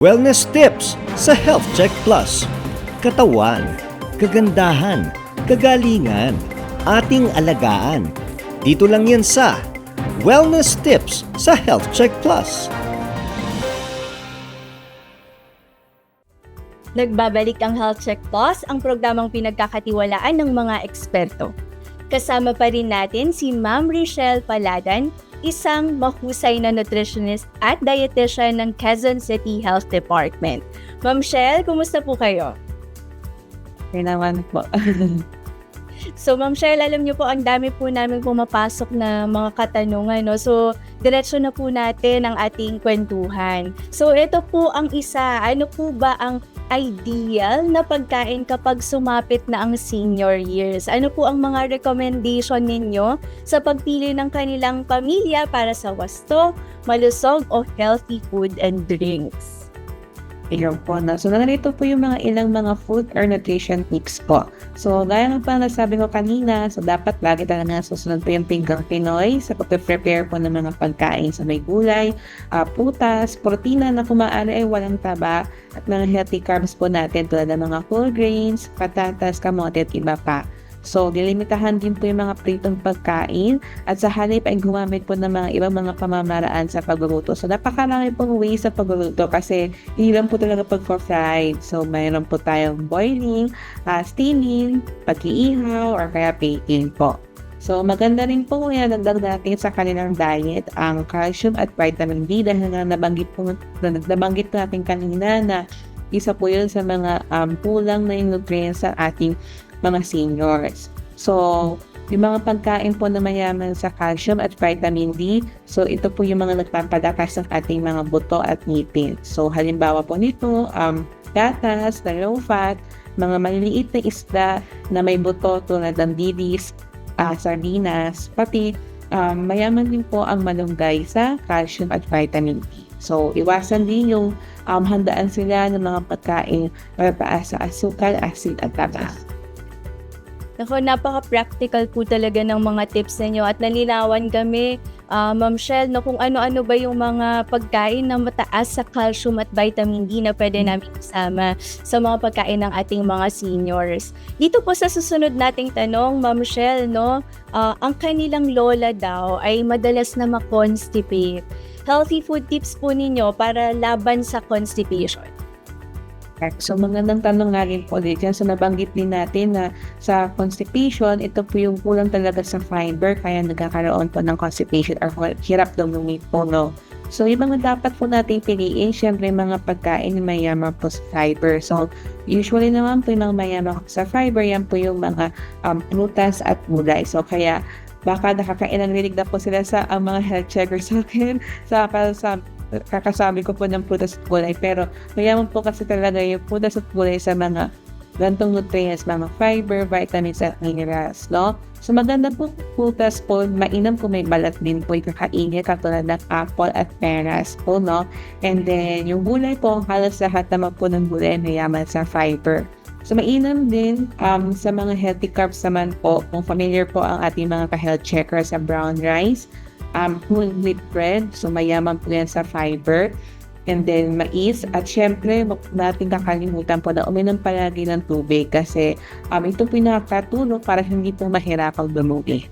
Wellness tips sa Health Check Plus. Katawan, kagandahan, kagalingan, ating alagaan. Dito lang yan sa Wellness tips sa Health Check Plus. Nagbabalik ang Health Check Plus, ang programang pinagkakatiwalaan ng mga eksperto. Kasama pa rin natin si Ma'am Richelle Paladan, isang mahusay na nutritionist at dietitian ng Quezon City Health Department. Ma'am Shell, kumusta po kayo? Okay naman po. So Ma'am Shell, alam niyo po ang dami po namin pumapasok na mga katanungan, no? So diretso na po natin ang ating kwentuhan. So ito po ang isa, ano po ba ang ideal na pagkain kapag sumapit na ang senior years? Ano po ang mga recommendation ninyo sa pagpili ng kanilang pamilya para sa wasto, malusog o healthy food and drinks? Ayun po na. So, narito po yung mga ilang mga food or nutrition tips po. So, gaya ng pa nasabi ko kanina, so dapat lagi talaga susunod po yung Pinggang Pinoy sa pag-prepare po ng mga pagkain sa may gulay, putas, protina na kung maaari ay walang taba, at mga healthy carbs po natin tulad ng mga whole grains, patatas, kamote at iba pa. So, dilimitahan din po yung mga pritong pagkain at sa halip ay gumamit po ng mga ibang mga pamamaraan sa pagluluto. So, napakarami pong ways sa pagluluto kasi hindi lang po talaga pag-fried. So, mayroon po tayong boiling, steaming, pag-iihaw, or kaya baking po. So, maganda rin po yan nagdag natin sa kanilang diet ang calcium at vitamin D dahil nga nabanggit natin kanina na isa po yun sa mga kulang na yung nutrients sa ating mga seniors. So, yung mga pagkain po na mayaman sa calcium at vitamin D, so ito po yung mga nagpapalakas ng ating mga buto at ngipin. So, halimbawa po nito, gatas na low fat, mga maliliit na isda na may buto tulad ng dilis, sardinas, pati mayaman din po ang malunggay sa calcium at vitamin D. So, iwasan din yung handaan sila ng mga pagkain para taas sa asukal, asid at taba. Ako, napaka-practical po talaga ng mga tips ninyo at nalinawan kami, Ma'am Shell, no, kung ano-ano ba yung mga pagkain na mataas sa calcium at vitamin D na pwede namin isama sa mga pagkain ng ating mga seniors. Dito po sa susunod nating tanong, Ma'am Shell, no, ang kanilang lola daw ay madalas na ma-constipate. Healthy food tips po ninyo para laban sa constipation. So, magandang tanong nga rin po dito. So, nabanggit din natin na sa constipation, ito po yung kulang talaga sa fiber, kaya nagkakaroon po ng constipation or hirap lumingit po, no? So, yung mga dapat po natin piliin, syempre mga pagkain na mayaman po sa fiber. So, usually naman po yung mga mayaman sa fiber, yan po yung mga prutas at gulay. So, kaya baka nakakailang na po sila sa mga health checkers sa akin, kakasabi ko po ng prutas at gulay, pero mayaman po kasi talaga yung prutas at gulay sa mga gantong nutrients, mga fiber, vitamins at minerals, no? So maganda po prutas po, mainam kung may balat din po ikakainin katulad ng apple at peras po, no? And then yung gulay po, halos lahat naman po ng gulay mayaman sa fiber. So mainam din sa mga healthy carbs naman po, kung familiar po ang ating mga ka-health checker sa brown rice, whole wheat bread, so mayaman po yan sa fiber, and then mais, at syempre natin kakalimutan po na uminom palagi ng tubig kasi ito po nakakatulong para hindi po mahirapang dumugi.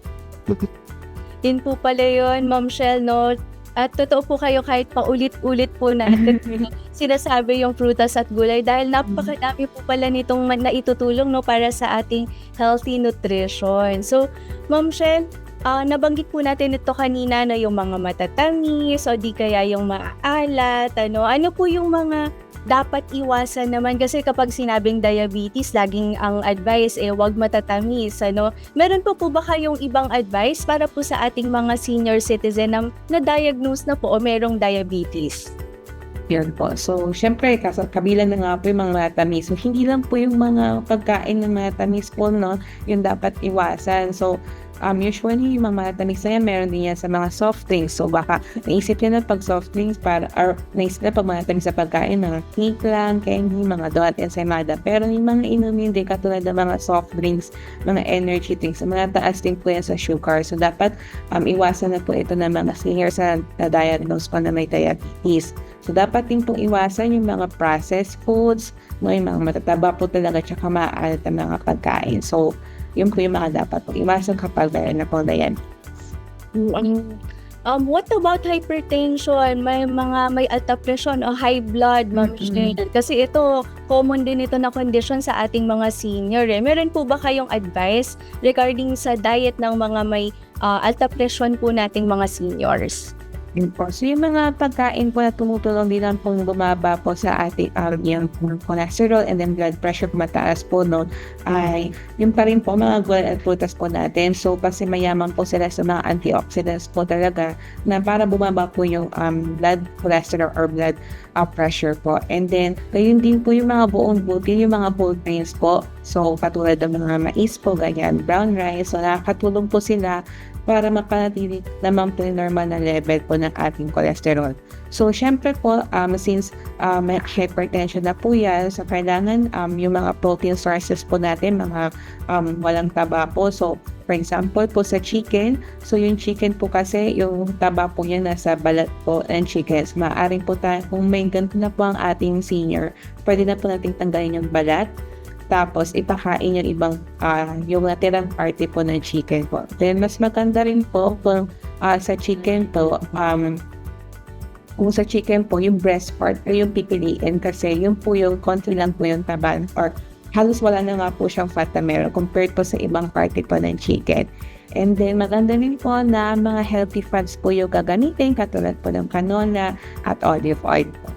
Din po pala yun, Ma'am Shell, no? At totoo po kayo kahit paulit-ulit po natin sinasabi yung prutas at gulay dahil napakadami po pala nitong naitutulong, no, para sa ating healthy nutrition. So, Ma'am Shell, nabanggit po natin ito kanina na yung mga matatamis o di kaya yung maaalat, ano po yung mga dapat iwasan naman kasi kapag sinabing diabetes, laging ang advice wag matatamis, Meron po ba kayong ibang advice para po sa ating mga senior citizen na na-diagnose na po o merong diabetes? Yun po. So, syempre, kabilang na nga po yung mga matamis. So, hindi lang po yung mga pagkain ng matamis po, no, yung dapat iwasan. So, usually yung mga matamis na yan, meron din yan sa mga soft drinks. So baka naisip nyo na pag soft drinks or naisip na pag matamis sa pagkain, mga cake lang, candy, mga donut, ensaymada. Pero yung mga inumin din katulad ng mga soft drinks, mga energy drinks, mga taas din po yan sa sugar. So dapat iwasan na po ito ng mga seniors na diagnose po na may diabetes. So dapat din pong iwasan yung mga processed foods, yung mga matataba po talaga tsaka maalat na mga pagkain. So yun po yung mga dapat po iwasan kapag meron na po diabetes. What about hypertension? May alta presyon o high blood, Ma'am Shane? Kasi ito, common din ito na condition sa ating mga senior. Meron po ba kayong advice regarding sa diet ng mga may alta presyon po nating mga seniors? Yun po. So yung mga pagkain po na tumutulong din lang pong bumaba po sa ating yung cholesterol and then blood pressure mataas po noon ay yung pa rin po mga gulay at prutas po natin. So kasi mayaman po sila sa mga antioxidants po talaga na para bumaba po yung blood cholesterol or blood pressure po. And then gayon din po yung mga buong butil, yung mga whole grains po. So katulad ng mga mais po, ganyan, brown rice. So nakakatulong po sila para mapanatili naman po yung normal na level po ng ating cholesterol. So, syempre po, since may hypertension na po yan, so kailangan yung mga protein sources po natin, mga walang taba po. So, for example po sa chicken, so yung chicken po kasi, yung taba po yan nasa balat po ng chicken. So, maaaring po tayo, kung may ganito na po ang ating senior, pwede na po natin tanggalin yung balat. Tapos, ipakain yung ibang, yung natirang party po ng chicken po. Then, mas maganda rin po kung sa chicken po, kung sa chicken po, yung breast part ay yung pipiliin kasi yung po yung konti lang po yung taban or halos wala na nga po siyang fat na meron compared po sa ibang party po ng chicken. And then, maganda rin po na mga healthy fats po yung gagamitin katulad po ng canola at olive oil po.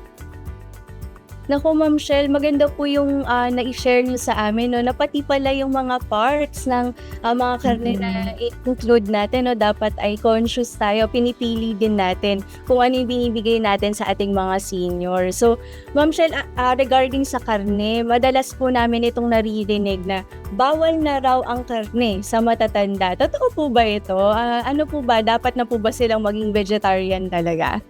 Naku, Ma'am Shell, maganda po yung na-share niyo sa amin, no, na pati pala yung mga parts ng mga karne na include natin, no, dapat ay conscious tayo, pinipili din natin kung ano yung binibigay natin sa ating mga senior. So, Ma'am Shell, regarding sa karne, madalas po namin itong naririnig na bawal na raw ang karne sa matatanda. Totoo po ba ito? Ano po ba? Dapat na po ba silang maging vegetarian talaga?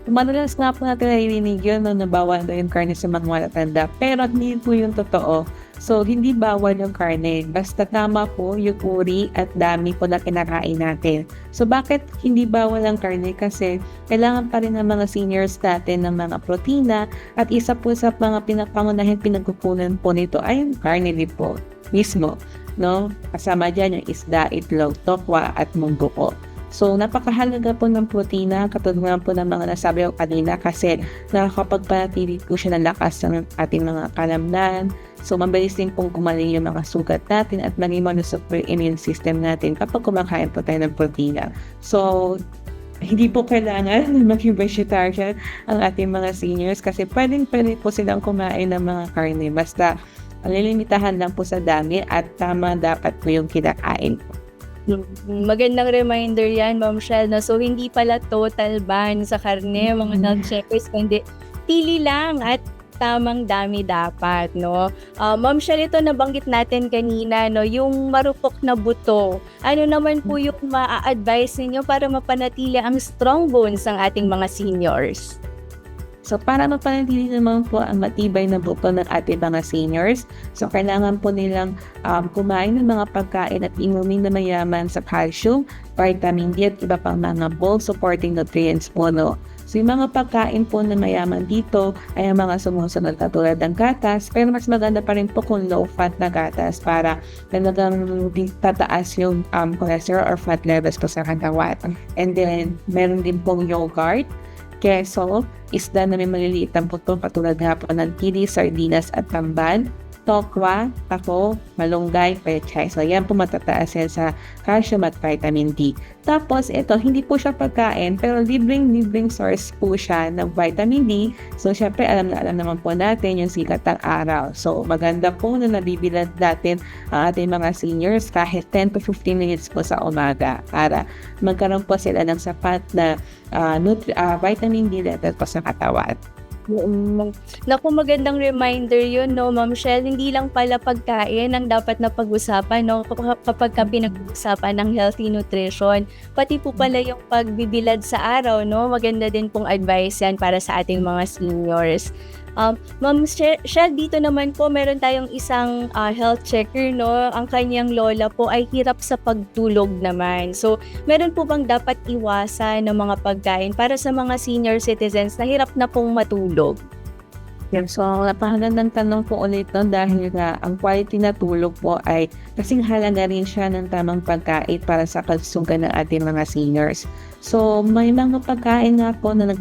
Madalas nga po natin naririnig yun, no, na bawal daw yung karne sa mga matatanda. Pero hindi po yung totoo. So, hindi bawal yung karne. Basta tama po yung uri at dami po na kinakain natin. So, bakit hindi bawal ang karne? Kasi kailangan pa rin ng mga seniors natin ng mga protina. At isa po sa mga pangunahing pinagkukunan po nito ay yung karne din po mismo. No? Kasama dyan yung isda, itlog, tokwa at munggo po. So, napakahalaga po ng protina, katulad po ng mga nasabi ko kanina kasi nakakapagpanatili po siya ng lakas ng ating mga kalamnan. So, mabilis din pong kumaling yung mga sugat natin at maging super immune system natin kapag kumakain po tayo ng protina. So, hindi po kailangan maging vegetarian ang ating mga seniors kasi pwede po silang kumain ng mga karne. Basta, lilimitahan lang po sa dami at tama dapat po yung kinakain po. Magandang reminder yan, Ma'am Shell, no? So, hindi pala total ban sa karne, mga health checkers, kundi pili lang at tamang dami dapat, no? Ma'am Shell, ito nabanggit natin kanina, no? Yung marupok na buto. Ano naman po yung ma-advise ninyo para mapanatili ang strong bones ng ating mga seniors? So, para mapanatili naman po ang matibay na buto ng ating mga seniors, so kailangan po nilang kumain ng mga pagkain at inumin na mayaman sa calcium, vitamin D at iba pang mga bone-supporting nutrients po, no? So, yung mga pagkain po na mayaman dito ay ang mga sumusunod katulad ng gatas, pero mas maganda pa rin po kung low-fat na gatas para talagang tataas yung cholesterol or fat levels po sa katawan. And then, meron din pong yogurt, keso, isda na may maliliit ang puto katulad nga po ng kili, sardinas at tamban, tokwa, tako, malunggay, pechay. So, yan po matataas yan sa calcium at vitamin D. Tapos, ito, hindi po siya pagkain, pero libreng source po siya ng vitamin D. So, syempre, alam naman po natin yung sikat ng araw. So, maganda po na nabibilad natin ang ating mga seniors kahit 10 to 15 minutes po sa umaga para magkaroon po sila ng sapat na vitamin D level po sa katawan. Mm. Naku, magandang reminder yun 'no, Ma'am Shell. Hindi lang pala pagkain ang dapat na pag-usapan 'no, kapagka pinag-uusapan ng healthy nutrition. Pati po pala yung pagbibilad sa araw 'no, maganda din pong advice yan para sa ating mga seniors. Ma'am Shell, dito naman po meron tayong isang, health checker 'no, ang kanyang lola po ay hirap sa pagtulog naman. So, meron po bang dapat iwasan na mga pagkain para sa mga senior citizens na hirap na pong matulog? Yan, so napakagandang tanong po ulit 'no, dahil nga ang quality na tulog po ay kasing halaga rin siya ng tamang pagkain para sa kalusugan ng ating mga seniors. So may mga pagkain nga po na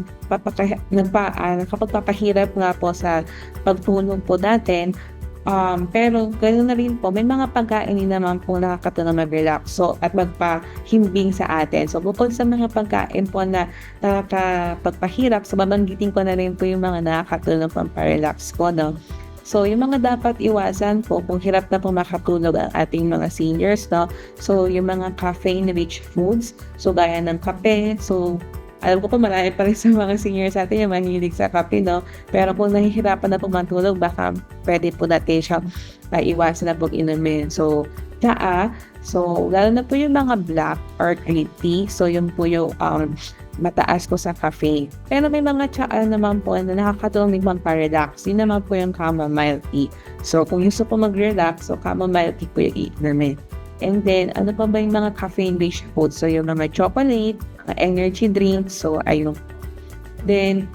nakapagpapahirap nga po sa pagtulog po natin. Pero gano'n na rin po, may mga pagkain din naman po nakakatulong mag-relax at magpahimbing sa atin. So bukod sa mga pagkain po na nakakapagpahirap, so babanggitin ko na rin po yung mga nakakatulong pampa-relax po, 'no. So yung mga dapat iwasan po kung hirap na po makatulog ang ating mga seniors, 'no. So yung mga caffeine-rich foods, so gaya ng kape, so alam ko po marami pa rin sa mga seniors natin yung mahilig sa kape, 'no. Pero kung nahihirapan na po matulog, baka pwede po natin siyang iwasan na pong inumin. So, tsaa, so lalo na po yung mga black or green tea, so yun po yung mataas po sa caffeine. Pero may mga tsaa naman po na nakakatulong din pampa-relax. Yun naman po yung chamomile tea. So kung gusto po mag-relax, so chamomile tea po yung inumin. And then, ano pa ba yung mga caffeine-rich foods? So, yung mga chocolate, mga energy drinks, so ayun. Then,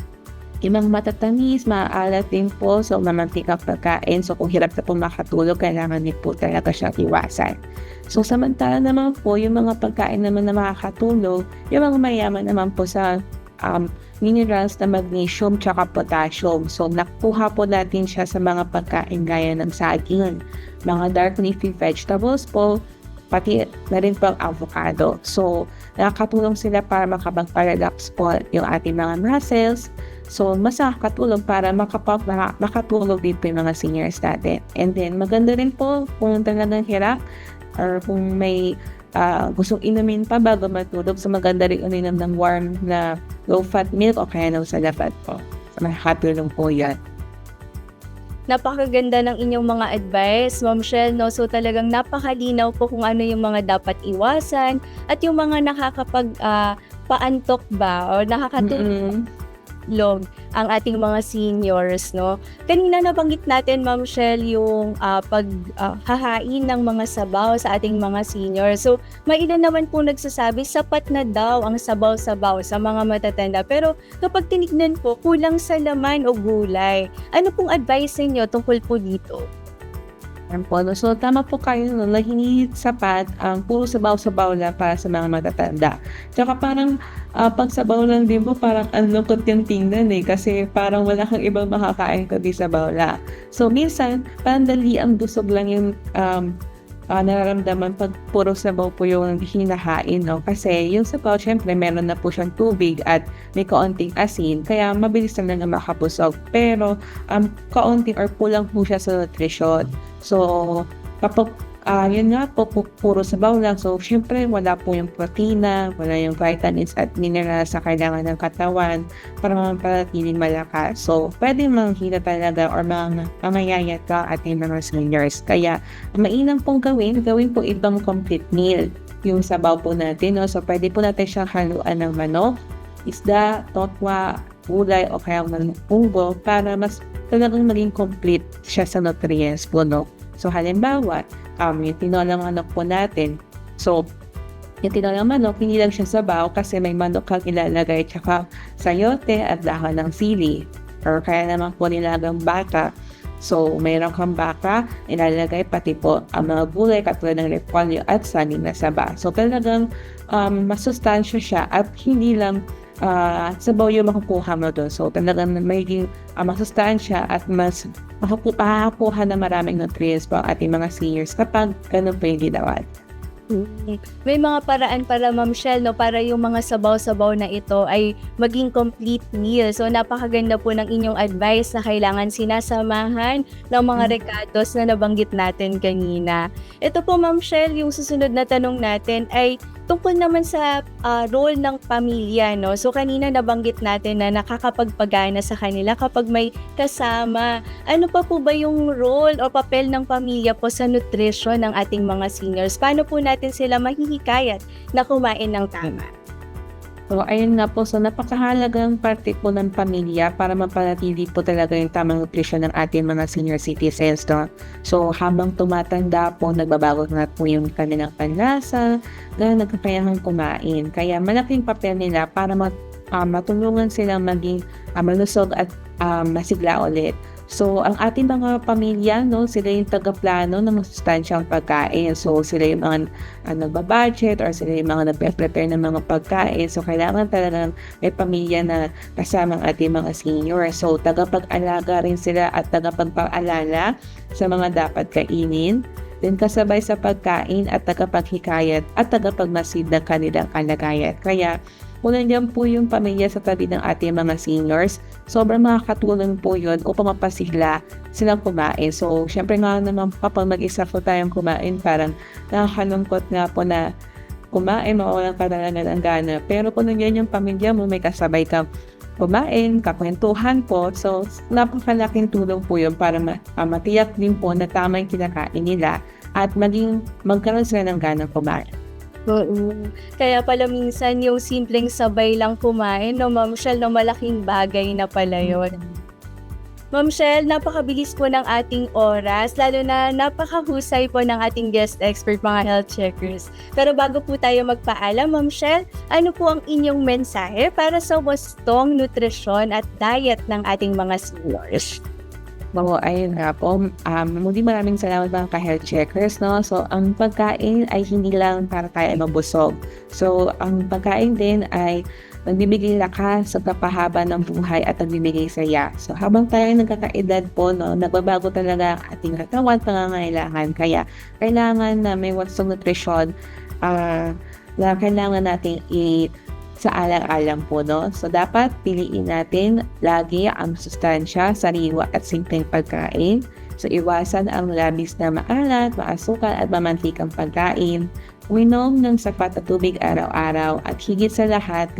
yung mga matatamis, maaalat din po, so mamantikang pagkain. So, kung hirap na po makatulog, kailangan din po talaga siyang iwasan. So, samantala naman po, yung mga pagkain naman na makakatulog, yung mga mayaman naman po sa minerals na magnesium tsaka potassium. So, nakuha po natin siya sa mga pagkain gaya ng saging, mga dark leafy vegetables po, pati na rin po ang avocado. So, nakakatulong sila para makapag-relax po yung ating mga muscles. So, mas nakakatulong para makatulog din po yung mga seniors natin. And then, maganda rin po kung talagang hirap or kung may gustong inumin pa bago matulog. So, maganda rin uminom ng warm na low-fat milk o kaya na sa fat po. So, makakatulong po yan. Napakaganda ng inyong mga advice, Ma'am Shell, 'no. So talagang napakalinaw po kung ano yung mga dapat iwasan at yung mga paantok ba o nakakatulong ang ating mga seniors, 'no. Kanina nabanggit natin, Ma'am Shell, yung hahain ng mga sabaw sa ating mga seniors. So may ilan naman po nagsasabi sapat na daw ang sabaw-sabaw sa mga matatanda. Pero kapag tinignan po, kulang sa laman o gulay. Ano pong advice niyo tungkol po dito? So, tama po kayo na hindi sapat ang puro sabaw-sabaw lang para sa mga matatanda. Tsaka parang pag sabaw lang din po, parang ang lungkot yung tingnan kasi parang wala kang ibang makakain kundi sabaw lang. So, minsan, parang dali ang busog lang yung nararamdaman pag puro sabaw po yung hinahain, no? Kasi yung sabaw, syempre, meron na po siyang tubig at may kaunting asin, kaya mabilis na lang makabusog. Pero, kaunting or kulang po siya sa nutrition. So, kapag yun nga po, puro sabaw lang. So, syempre, wala po yung protina, wala yung vitamins at minerals na kailangan ng katawan para manatiling malakas. So, pwede manghina talaga or mangyayat ka ating mga seniors. Kaya, mainam pong gawin po ibang complete meal. Yung sabaw po natin, no? So, pwede po natin siyang haluan ng manok, isda, tokwa, gulay o kaya manok para mas talagang maging complete siya sa nutrients po, no? So, halimbawa, yung tinolang manok po natin. So, yung tinolang manok, hindi lang siya sabaw kasi may manok kang ilalagay tsaka sayote at dahon ng sili. Or kaya naman po nilagang baka. So, mayroon kang baka, ilalagay pati po ang mga gulay katulad ng repolyo at saging na saba. So, talagang masustansya siya at hindi lang sabaw yung makukuha mo doon. So, talagang magiging masustansya at mas makakakuha na maraming nutrients po ang ating mga seniors kapag ganun po yung ginawa. May mga paraan para, Ma'am Shell, no, para yung mga sabaw-sabaw na ito ay maging complete meal. So, napakaganda po ng inyong advice na kailangan sinasamahan ng mga recados na nabanggit natin kanina. Ito po, Ma'am Shell, yung susunod na tanong natin ay tungkol naman sa role ng pamilya, no? So kanina nabanggit natin na nakakapagpagana sa kanila kapag may kasama. Ano pa po ba yung role o papel ng pamilya po sa nutrition ng ating mga seniors? Paano po natin sila mahihikayat na kumain ng tama? So, ayun nga po. So, napakahalagang parte po ng pamilya para mapanatili po talaga yung tamang nutrisyon ng ating mga senior citizens, no? So, habang tumatanda po, nagbabago na po yung kanilang panlasa, nagkakayahan kumain. Kaya, malaking papel nila para matulungan silang maging malusog at masigla ulit. So, ang ating mga pamilya, no, sila yung tagaplano ng masustansyang pagkain. So, sila yung mga nagbabudget or sila yung mga nagpe-prepare ng mga pagkain. So, kailangan talagang may pamilya na kasama ang ating mga senior. So, tagapag-alaga rin sila at tagapagpaalala sa mga dapat kainin. Then, kasabay sa pagkain at tagapaghikayat at tagapagmasid ng kanilang kalagayan. Kaya, kung nandiyan po yung pamilya sa tabi ng ating mga seniors, sobrang makakatulong po yun upang mapasigla silang kumain. So, syempre nga naman kapag mag-isa po tayong kumain, parang nakakalungkot nga po na kumain, mawawalan ka na ng gana. Pero kung nandiyan yung pamilya mo, may kasabay kang kumain, kakwentuhan po. So, napakalaking tulong po yun para matiyak din po na tama yung kinakain nila at magkaroon sila ng ganang kumain. Oo. Kaya pala minsan yung simpleng sabay lang kumain, no, Ma'am Shell, no, malaking bagay na pala yun. Ma'am Shell, napakabilis po ng ating oras, lalo na napakahusay po ng ating guest expert, mga health checkers. Pero bago po tayo magpaalam, Ma'am Shell, ano po ang inyong mensahe para sa wastong nutrisyon at diet ng ating mga seniors? Oo, ayun nga po. Muli maraming salamat mga ka-health checkers, no? So, ang pagkain ay hindi lang para tayo mabusog. So, ang pagkain din ay nagbibigay lakas sa kapahaba ng buhay at nagbibigay saya. So, habang tayo nagkakaedad po, no, nagbabago talaga ang ating katawan, pangangailangan. Kaya, kailangan na may wastong nutrisyon na kailangan natin sa alang-alang po, no? So, dapat piliin natin lagi ang sustansya, sariwa at simpleng pagkain. So, iwasan ang labis na maalat, maasukal at mamantikang pagkain. Uminom ng sapat na tubig araw-araw at higit sa lahat,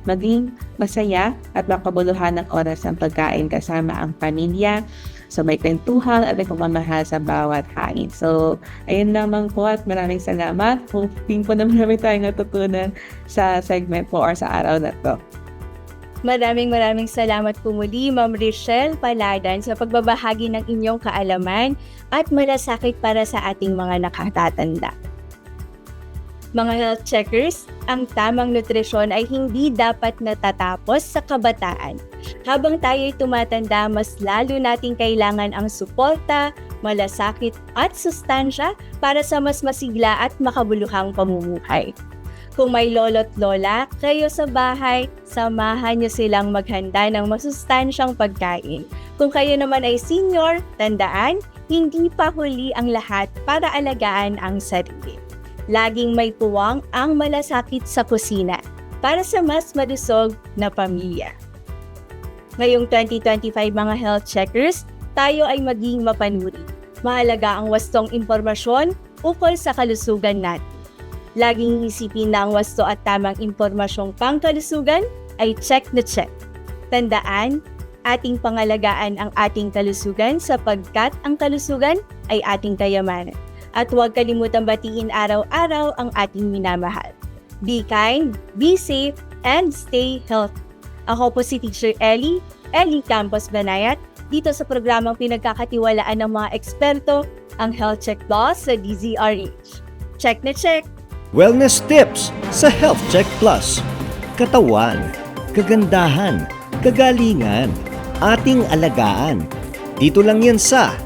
maging masaya at makabuluhan ng oras ng pagkain kasama ang pamilya. So, may kwentuhan at may pagmamahal sa bawat hain. So, ayun lamang po at maraming salamat. Hoping po na marami tayong natutunan sa segment po or sa araw na to. Maraming salamat po muli, Ma'am Richelle Paladan, sa pagbabahagi ng inyong kaalaman at malasakit para sa ating mga nakatatanda. Mga health checkers, ang tamang nutrisyon ay hindi dapat natatapos sa kabataan. Habang tayo'y tumatanda, mas lalo nating kailangan ang suporta, malasakit at sustansya para sa mas masigla at makabuluhang pamumuhay. Kung may lolo't lola kayo sa bahay, samahan niyo silang maghanda ng masustansyang pagkain. Kung kayo naman ay senior, tandaan, hindi pa huli ang lahat para alagaan ang sarili. Laging may puwang ang malasakit sa kusina para sa mas malusog na pamilya. Ngayong 2025 mga health checkers, tayo ay maging mapanuri. Mahalaga ang wastong impormasyon ukol sa kalusugan natin. Laging isipin na ang wasto at tamang impormasyong pangkalusugan ay check na check. Tandaan, ating pangalagaan ang ating kalusugan sapagkat ang kalusugan ay ating kayamanan. At huwag kalimutang batiin araw-araw ang ating minamahal. Be kind, be safe, and stay healthy. Ako po si Teacher Ellie Campos Banayat, dito sa programang pinagkakatiwalaan ng mga eksperto, ang Health Check Plus sa DZRH. Check na check! Wellness tips sa Health Check Plus. Katawan, kagandahan, kagalingan, ating alagaan. Dito lang yan sa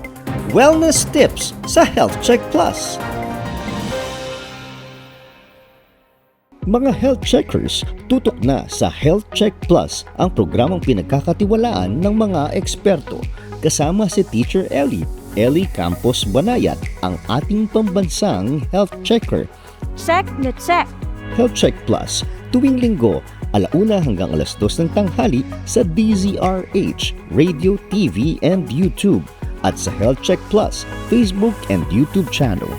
Wellness Tips sa Health Check Plus. Mga health checkers, tutok na sa Health Check Plus ang programang pinagkakatiwalaan ng mga eksperto. Kasama si Teacher Ellie Campos Banayat, ang ating pambansang health checker. Check na check! Health Check Plus, tuwing linggo, 1:00 hanggang 2:00 ng tanghali sa DZRH, Radio, TV, and YouTube. At sa Health Check Plus, Facebook and YouTube channel.